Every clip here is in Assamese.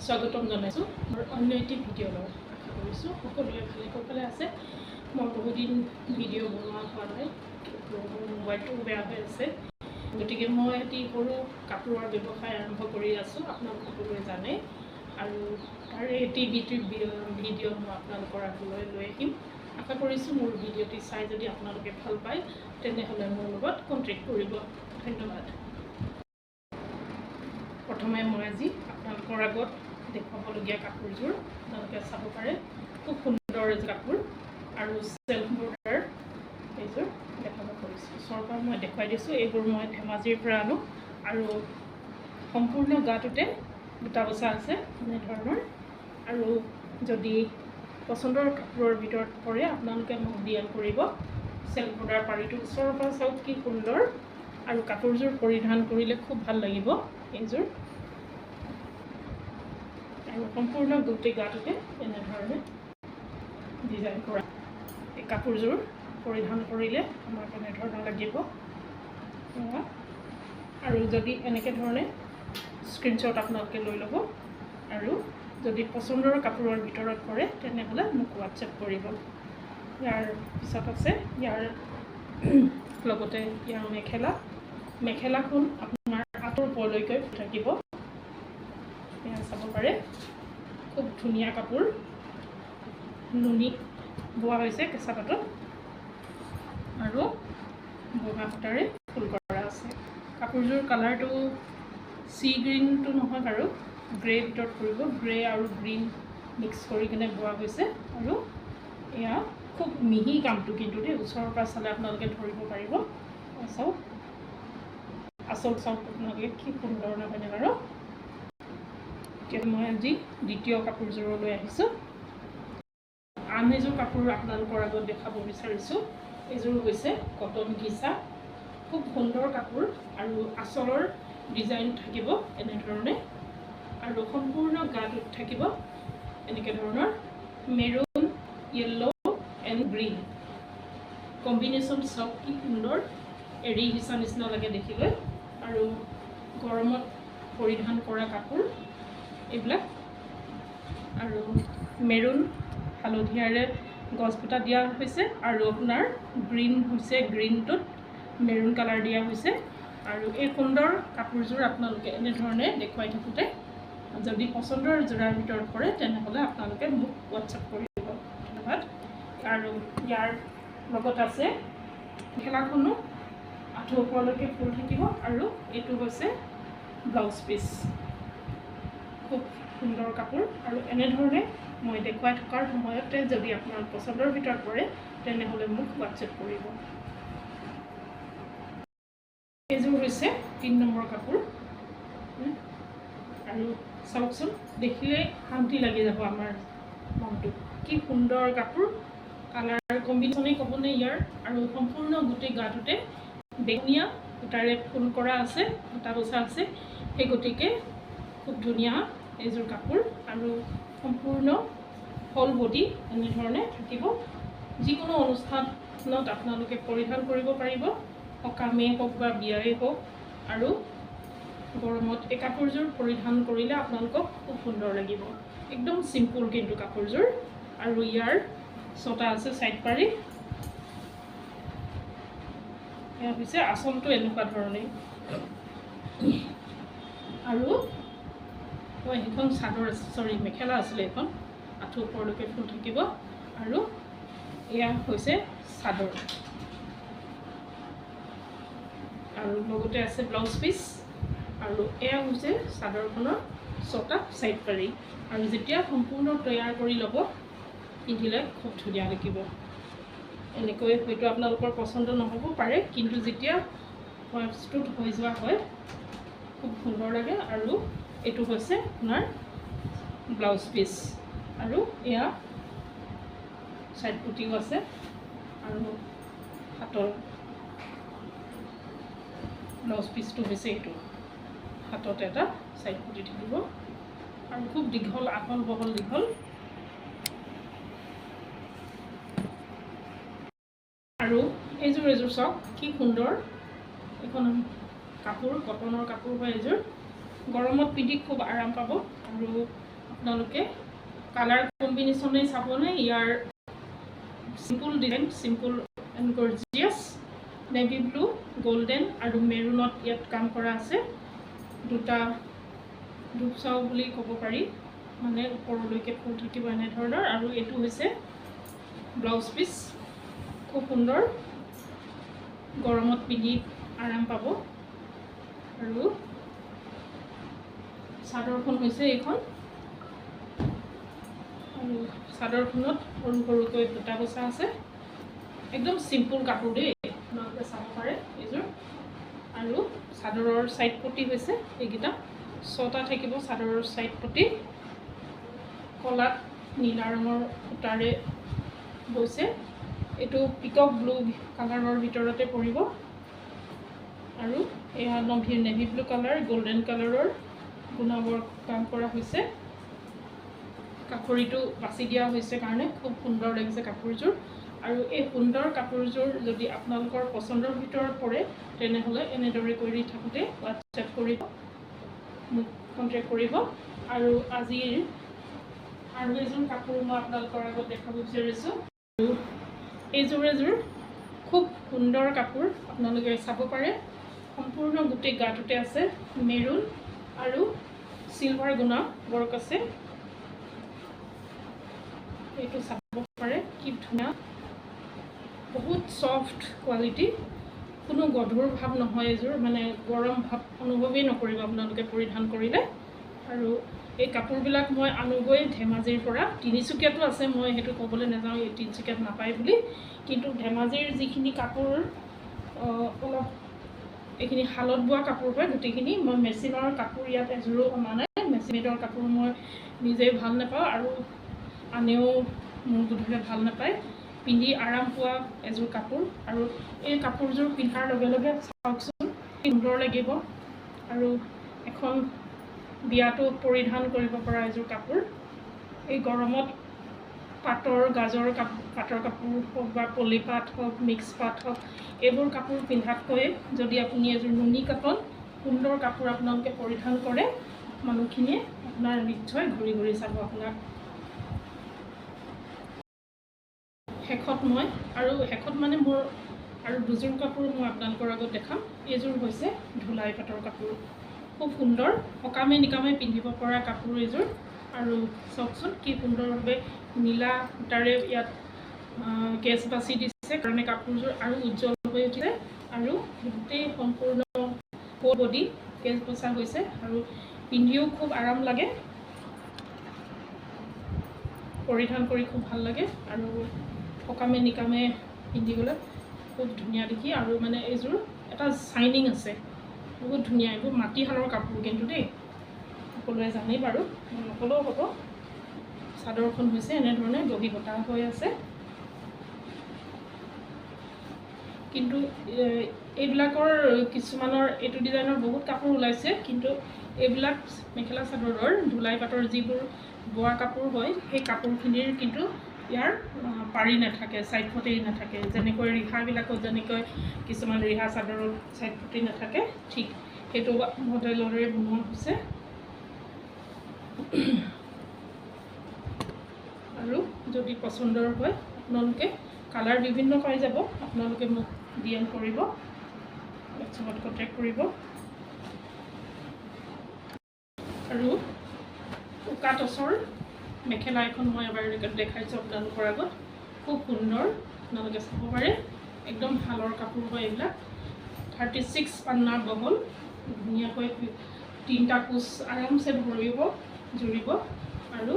স্বাগতম জনাইছোঁ মোৰ অন্য এটি ভিডিঅ' লগত আশা কৰিছোঁ সকলোৱে ভালে কুশলে আছে। মই বহুদিন ভিডিঅ' বনোৱা হোৱা নাই, মোৰ মোবাইলটো বেয়া হৈ আছে, গতিকে মই এটি সৰু কাপোৰৰ ব্যৱসায় আৰম্ভ কৰি আছোঁ, আপোনালোক সকলোৱে জানে। আৰু তাৰে এটি ভিডিঅ' মই আপোনালোকৰ আগলৈ লৈ আহিম। আশা কৰিছোঁ মোৰ ভিডিঅ'টি চাই যদি আপোনালোকে ভাল পায় তেনেহ'লে মোৰ লগত কণ্টেক্ট কৰিব। ধন্যবাদ। প্ৰথমে মই আজি আপোনালোকৰ আগত দেখুৱাবলগীয়া কাপোৰযোৰ আপোনালোকে চাব পাৰে। খুব সুন্দৰ কাপোৰ আৰু চেল্ফ বৰ্ডাৰ এইযোৰ দেখাব পাৰিছোঁ। ওচৰৰ পৰা মই দেখুৱাই দিছোঁ। এইবোৰ মই ধেমাজিৰ পৰা আনো আৰু সম্পূৰ্ণ গাটোতে বুটা বচা আছে এনেধৰণৰ। আৰু যদি পচন্দৰ কাপোৰৰ ভিতৰত পৰে আপোনালোকে মোক DM কৰিব। চেল্ফ বৰ্ডাৰ পাৰিটো ওচৰৰ পৰা চাওক কি সুন্দৰ, আৰু কাপোৰযোৰ পৰিধান কৰিলে খুব ভাল লাগিব এইযোৰ। আৰু সম্পূৰ্ণ গোটেই গাটোতে এনেধৰণে ডিজাইন কৰা এই কাপোৰযোৰ পৰিধান কৰিলে আমাক এনেধৰণৰ লাগিব। আৰু যদি এনেকৈ ধৰণে স্ক্ৰীনশ্বট আপোনালোকে লৈ ল'ব, আৰু যদি পচন্দৰ কাপোৰৰ ভিতৰত পৰে তেনেহ'লে মোক হোৱাটছএপ কৰিব। ইয়াৰ পিছত আছে ইয়াৰ লগতে ইয়াৰ মেখেলাখন আপোনাৰ আঁতৰ ওপৰলৈকে থাকিব, এয়া চাব পাৰে। খুব ধুনীয়া কাপোৰ, নুনি বোৱা হৈছে কেঁচা পাতত আৰু বগা সূতাৰে ফুল কৰা আছে। কাপোৰযোৰ কালাৰটো চি গ্ৰীণটো নহয় বাৰু, গ্ৰে ভিতৰত পৰিব। গ্ৰে আৰু গ্ৰীণ মিক্স কৰি কিনে বোৱা হৈছে। আৰু এয়া খুব মিহি কামটো কিন্তু দেই, ওচৰৰ পৰা চালে আপোনালোকে ধৰিব পাৰিব। চাওক আচল চাওক আপোনালোকে কি সুন্দৰ নহয়নে বাৰু। এতিয়া মই আজি দ্বিতীয় কাপোৰযোৰলৈ আহিছোঁ। আন এযোৰ কাপোৰ আপোনালোকৰ আগত দেখাব বিচাৰিছোঁ। এইযোৰ হৈছে কটন ঘিচা, খুব সুন্দৰ কাপোৰ আৰু আঁচলৰ ডিজাইন থাকিব এনেধৰণে, আৰু সম্পূৰ্ণ গাটোত থাকিব এনেকৈ ধৰণৰ maroon, yellow' and green combination. চাওক কি সুন্দৰ, এৰী ঘিচা নিচিনা লাগে দেখিবলৈ। আৰু গৰমত পৰিধান কৰা কাপোৰ এইবিলাক। আৰু মেৰুন হালধীয়াৰে গছপুটা দিয়া হৈছে, আৰু আপোনাৰ গ্ৰীণ হৈছে, গ্ৰীণটোত মেৰুন কালাৰ দিয়া হৈছে। আৰু এই সুন্দৰ কাপোৰযোৰ আপোনালোকে এনেধৰণে দেখুৱাই থাকোঁতে যদি পচন্দৰ যোৰাৰ ভিতৰত পৰে তেনেহ'লে আপোনালোকে মোক হোৱাটছএপ কৰিব। ধন্যবাদ। আৰু ইয়াৰ লগত আছে মেখেলাখনো আঁঠুৰ ওপৰলৈকে ফুল থাকিব, আৰু এইটো হৈছে ব্লাউজ পিচ। খুব সুন্দৰ কাপোৰ, আৰু এনেধৰণে মই দেখুৱাই থকাৰ সময়তে যদি আপোনাৰ পচন্দৰ ভিতৰত পৰে তেনেহ'লে মোক হোৱাটছএপ কৰিব। এইযোৰ হৈছে 3 নম্বৰ কাপোৰ, আৰু চাওকচোন দেখিলেই শান্তি লাগি যাব আমাৰ মনটো। কি সুন্দৰ কাপোৰ, কালাৰ কম্বিনেশ্যনেই ক'বনে ইয়াৰ। আৰু সম্পূৰ্ণ গোটেই গাটোতে বেঙুনীয়া সূতাৰে ফুল কৰা আছে, বুটা বচা আছে। সেই গতিকে খুব ধুনীয়া এইযোৰ কাপোৰ, আৰু সম্পূৰ্ণ ফল বডি এনেধৰণে থাকিব। যিকোনো অনুষ্ঠানত আপোনালোকে পৰিধান কৰিব পাৰিব, সকামেই হওক বা বিয়াই হওক। আৰু গৰমত এই কাপোৰযোৰ পৰিধান কৰিলে আপোনালোকক খুব সুন্দৰ লাগিব। একদম চিম্পুল কিন্তু কাপোৰযোৰ। আৰু ইয়াৰ ছটা আছে ছাইড পাৰি। এয়া হৈছে আচলটো এনেকুৱা ধৰণেই। আৰু সেইখন চাদৰ মেখেলা আছিলে, এইখন আঁঠুৰ ওপৰলৈকে ফুল থাকিব। আৰু এয়া হৈছে চাদৰ, আৰু লগতে আছে ব্লাউজ পিচ। আৰু এয়া হৈছে চাদৰখনৰ ছটা ছাইড পাৰি। আৰু যেতিয়া সম্পূৰ্ণ তৈয়াৰ কৰি ল'ব পিন্ধিলে খুব ধুনীয়া লাগিব। এনেকৈ হয়তো আপোনালোকৰ পচন্দ নহ'ব পাৰে, কিন্তু যেতিয়া প্ৰস্তুত হৈ যোৱা হয় খুব সুন্দৰ লাগে। আৰু এইটো হৈছে আপোনাৰ ব্লাউজ পিচ, আৰু এয়া ছাইড পুটিও আছে। আৰু হাতৰ ব্লাউজ পিচটো হৈছে এইটো, হাতত এটা ছাইড পুটি থাকিব। আৰু খুব দীঘল, আহল বহল দীঘল। আৰু এইযোৰ চাওক কি সুন্দৰ। এইখন কাপোৰ কটনৰ কাপোৰ হয়। এইযোৰ গৰমত পিন্ধি খুব আৰাম পাব। আৰু আপোনালোকে কালাৰ কম্বিনেশ্যনেই চাবনে ইয়াৰ simple design simple and gorgeous navy blue golden আৰু মেৰুনত ইয়াত কাম কৰা আছে দুটা ধূপচাও বুলি ক'ব পাৰি মানে ওপৰলৈকে ফুল থাকিব এনেধৰণৰ আৰু এইটো হৈছে ব্লাউজ পিচ খুব সুন্দৰ গৰমত পিন্ধি আৰাম পাব আৰু চাদৰখন হৈছে এইখন আৰু চাদৰখনত সৰু সৰুকৈ বুটা বচা আছে একদম সিম্পল কাপোৰ দেই আপোনালোকে চাব পাৰে এইযোৰ আৰু চাদৰৰ সাইড পটি হৈছে এইকেইটা 6টা থাকিব চাদৰৰ সাইড পটি কলাত নীলা ৰঙৰ সূতাৰে বৈছে এইটো পিকক ব্লু কালাৰৰ ভিতৰতে পৰিব আৰু এয়া নেভি ব্লু কালাৰ গোল্ডেন কালাৰৰ গুণাবৰ কাম কৰা হৈছে কাপোৰটো বাছি দিয়া হৈছে কাৰণে খুব সুন্দৰ লাগিছে কাপোৰযোৰ আৰু এই সুন্দৰ কাপোৰযোৰ যদি আপোনালোকৰ পছন্দৰ ভিতৰত পৰে তেনেহ'লে এনেদৰে কৰি থাকোঁতে হোৱাটছএপ কৰিব মোক কণ্টেক্ট কৰিব আৰু আজিৰ আৰু এযোৰ কাপোৰ মই আপোনালোকৰ আগত দেখাব বিচাৰিছোঁ আৰু এইযোৰ খুব সুন্দৰ কাপোৰ আপোনালোকে চাব পাৰে সম্পূৰ্ণ গোটেই গাটোতে আছে মেৰুন আৰু সিলভাৰ গুণা ৱৰ্ক আছে এইটো চাব পাৰে কি ধুনীয়া বহুত সফ্ট কোৱালিটি কোনো গধুৰ ভাৱ নহয় এইযোৰ মানে গৰম ভাৱ অনুভৱেই নকৰিব আপোনালোকে পৰিধান কৰিলে আৰু এই কাপোৰবিলাক মই আনোগৈ ধেমাজিৰ পৰা তিনিচুকীয়াতো আছে মই সেইটো ক'বলৈ নাযাওঁ এই তিনিচুকীয়াত নাপায় বুলি কিন্তু ধেমাজিৰ যিখিনি কাপোৰ অলপ এইখিনি শালত বোৱা কাপোৰ হয় গোটেইখিনি মই মেচিনৰ কাপোৰ ইয়াত এযোৰো অনা নাই মেচিনৰ কাপোৰ মই নিজে ভাল নাপাওঁ আৰু আনেও মোৰ বোধহয় ভাল নাপায় পিন্ধি আৰাম পোৱা এযোৰ কাপোৰ আৰু এই কাপোৰযোৰ পিন্ধাৰ লগে লগে চাওকচোন সুন্দৰ লাগিব আৰু এখন বিয়াটো পৰিধান কৰিব পৰা এযোৰ কাপোৰ এই গৰমত পাটৰ গাজৰ পাটৰ কাপোৰ হওক বা পলিপাট হওক মিক্স পাট হওক এইবোৰ কাপোৰ পিন্ধাতকৈ যদি আপুনি এযোৰ নুনি কাটন সুন্দৰ কাপোৰ আপোনালোকে পৰিধান কৰে মানুহখিনিয়ে আপোনাৰ নিশ্চয় ঘূৰি ঘূৰি চাব আপোনাক শেষত মানে মোৰ আৰু দুযোৰ কাপোৰ মই আপোনালোকৰ আগত দেখাম এইযোৰ হৈছে ধুলাই পাটৰ কাপোৰ খুব সুন্দৰ সকামে নিকামে পিন্ধিব পৰা কাপোৰ এইযোৰ আৰু চাওকচোন কি সুন্দৰভাৱে নীলা সূতাৰে ইয়াত কেছ বাছি দিছে কাৰণে কাপোৰযোৰ আৰু উজ্জ্বল হৈ উঠিছে আৰু গোটেই সম্পূৰ্ণ বডি কেছ বচা হৈছে আৰু পিন্ধিও খুব আৰাম লাগে পৰিধান কৰি খুব ভাল লাগে আৰু সকামে নিকামে পিন্ধিবলৈ খুব ধুনীয়া দেখি আৰু মানে এইযোৰ এটা শাইনিং আছে বহুত ধুনীয়া এইবোৰ মাটিশালৰ কাপোৰ কিন্তু দেই সকলোৱে জানেই বাৰু নকলেও হ'ব চাদৰখন হৈছে এনেধৰণে দহি বটা হৈ আছে কিন্তু এইবিলাকৰ কিছুমানৰ এইটো ডিজাইনৰ বহুত কাপোৰ ওলাইছে কিন্তু এইবিলাক মেখেলা চাদৰৰ ধুলাই পাটৰ যিবোৰ বোৱা কাপোৰ হয় সেই কাপোৰখিনিৰ কিন্তু ইয়াৰ পাৰি নাথাকে সাইড ফটি নাথাকে যেনেকৈ ৰিহাবিলাকত যেনেকৈ কিছুমান ৰিহা চাদৰৰ সাইড ফটি নাথাকে ঠিক সেইটো মডেলৰে বনোৱা হৈছে আৰু যদি পছন্দৰ হয় আপোনালোকে কালাৰ বিভিন্ন পাই যাব আপোনালোকে মোক DM কৰিব হোৱাটছএপত কণ্টেক্ট কৰিব আৰু উকা টচৰ মেখেলা এখন মই এবাৰ দেখাইছোঁ আপোনালোকৰ আগত খুব সুন্দৰ আপোনালোকে চাব পাৰে একদম শালৰ কাপোৰ হয় এইবিলাক 36 পান্না বহল ধুনীয়াকৈ 3টা কোচ আৰামছে ভৰিব জুৰিব আৰু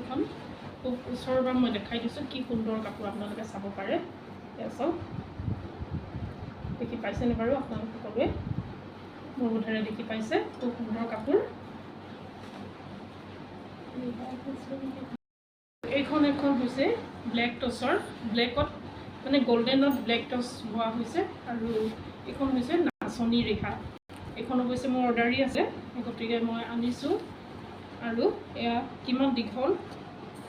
এখন খুব ওচৰৰ পৰা মই দেখাই দিছোঁ কি সুন্দৰ কাপোৰ আপোনালোকে চাব পাৰে এয়া চাওক দেখি পাইছেনে বাৰু আপোনালোকে সকলোৱে মোৰ বোধেৰে দেখি পাইছে খুব সুন্দৰ কাপোৰ এইখন হৈছে ব্লেক টচৰ ব্লেকত মানে গোল্ডেনত ব্লেক টচ বোৱা হৈছে আৰু এইখন হৈছে নাচনী ৰেখা এইখন অৱশ্যে মোৰ অৰ্ডাৰী আছে গতিকে মই আনিছোঁ আৰু এয়া কিমান দীঘল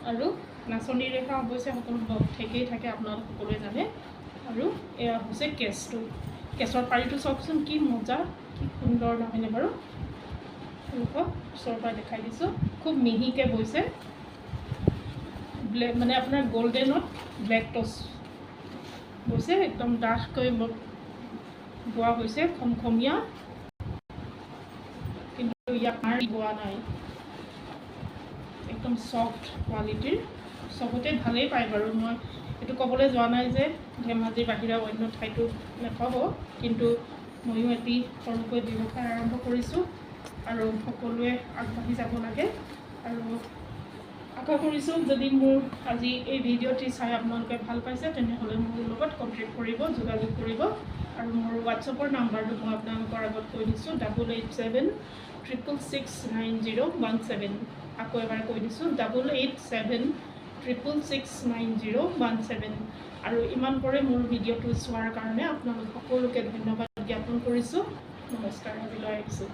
আৰু নাচনী ৰেখা অৱশ্যে সকলো ঠেকেই থাকে আপোনালোক সকলোৱে জানে আৰু এয়া হৈছে কেছটো কেছৰ পাৰিটো চাওকচোন কি মজা কি সুন্দৰ নহয়নে বাৰু ওচৰৰ পৰা দেখাই দিছোঁ, খুব মিহিকৈ বৈছে, মানে আপোনাৰ গল্ডেনত ব্লেক টচ বৈছে, একদম ডাঠকৈ বোৱা হৈছে, খমখমীয়া, কিন্তু ইয়াত মাৰি বোৱা নাই, একদম ছফ্ট কোৱালিটিৰ। চবতে ভালেই পায় বাৰু, মই এইটো ক'বলৈ যোৱা নাই যে ধেমাজিৰ বাহিৰা অন্য ঠাইতো নাপাব, কিন্তু ময়ো এটি সৰুকৈ ব্যৱসায় আৰম্ভ কৰিছোঁ আৰু সকলোৱে আগবাঢ়ি যাব লাগে। আৰু আশা কৰিছোঁ যদি মোৰ আজি এই ভিডিঅ'টি চাই আপোনালোকে ভাল পাইছে তেনেহ'লে মোৰ লগত কণ্টেক্ট কৰিব, যোগাযোগ কৰিব। আৰু মোৰ হোৱাটছআপৰ নাম্বাৰটো মই আপোনালোকৰ আগত কৈ দিছোঁ, 8876669017। আকৌ এবাৰ কৈ দিছোঁ, 8876669017। আৰু ইমান পৰে মোৰ ভিডিঅ'টো চোৱাৰ কাৰণে আপোনালোক সকলোকে ধন্যবাদ জ্ঞাপন কৰিছোঁ। নমস্কাৰ, আজিলৈ আহিছোঁ।